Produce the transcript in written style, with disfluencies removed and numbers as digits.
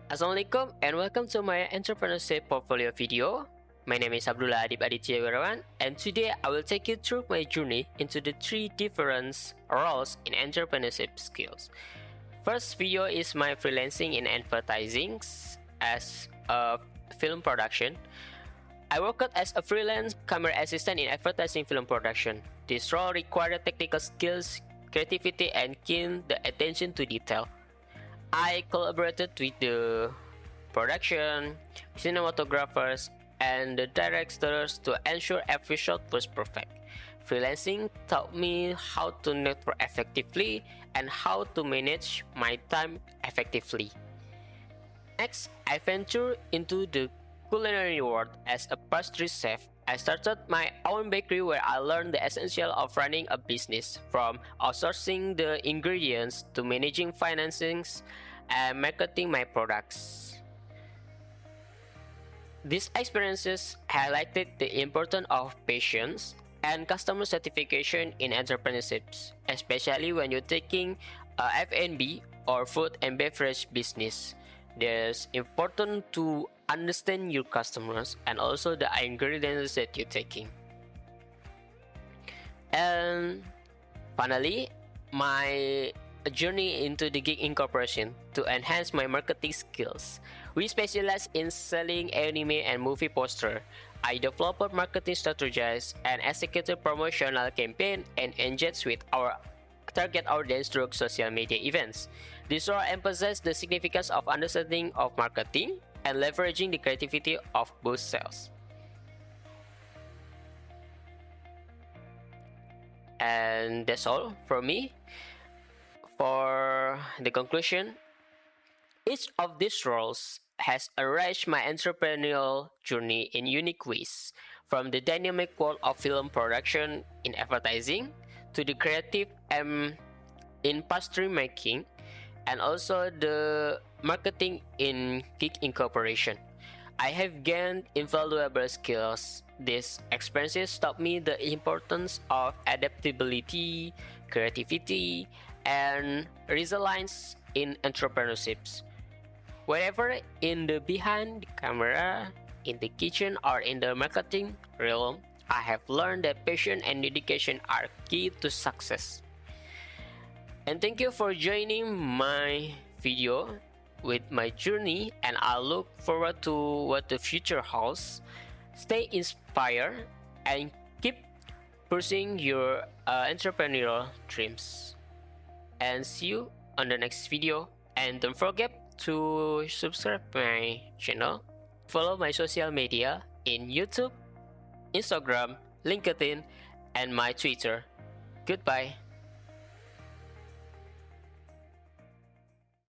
Assalamualaikum and welcome to my entrepreneurship portfolio video. My name is Abdullah Adib Aditya Wirawan, and today I will take you through my journey into the three different roles in entrepreneurship skills. First video is my freelancing in advertising as a film production. I worked as a freelance camera assistant in advertising film production. This role required technical skills, creativity, and keen the attention to detail. I collaborated with the production, cinematographers, and the directors to ensure every shot was perfect. Freelancing taught me how to network effectively and how to manage my time effectively. Next, I ventured into the culinary world as a pastry chef. I started my own bakery where I learned the essential of running a business, from outsourcing the ingredients to managing financings and marketing my products. These experiences highlighted the importance of patience and customer certification in entrepreneurships, especially when you're taking a F&B or food and beverage business. It's important to understand your customers and also the ingredients that you're taking. And finally, my journey into the gig incorporation to enhance my marketing skills. We specialize in selling anime and movie poster. I developed marketing strategies and executed promotional campaign and engaged with our target audience through social media events. This role emphasizes the significance of understanding of marketing and leveraging the creativity of both sales. And that's all from me. For the conclusion, each of these roles has enriched my entrepreneurial journey in unique ways, from the dynamic world of film production in advertising to the creative in pastry making, and also the marketing in gig incorporation. I have gained invaluable skills. These experiences taught me the importance of adaptability, creativity, and resilience in entrepreneurships. Wherever in the behind the camera, in the kitchen, or in the marketing realm, I have learned that passion and dedication are key to success. And thank you for joining my video with my journey, and I look forward to what the future holds. Stay inspired and keep pursuing your entrepreneurial dreams. And see you on the next video. And don't forget to subscribe my channel, follow my social media in YouTube, Instagram, LinkedIn, and my Twitter. Goodbye.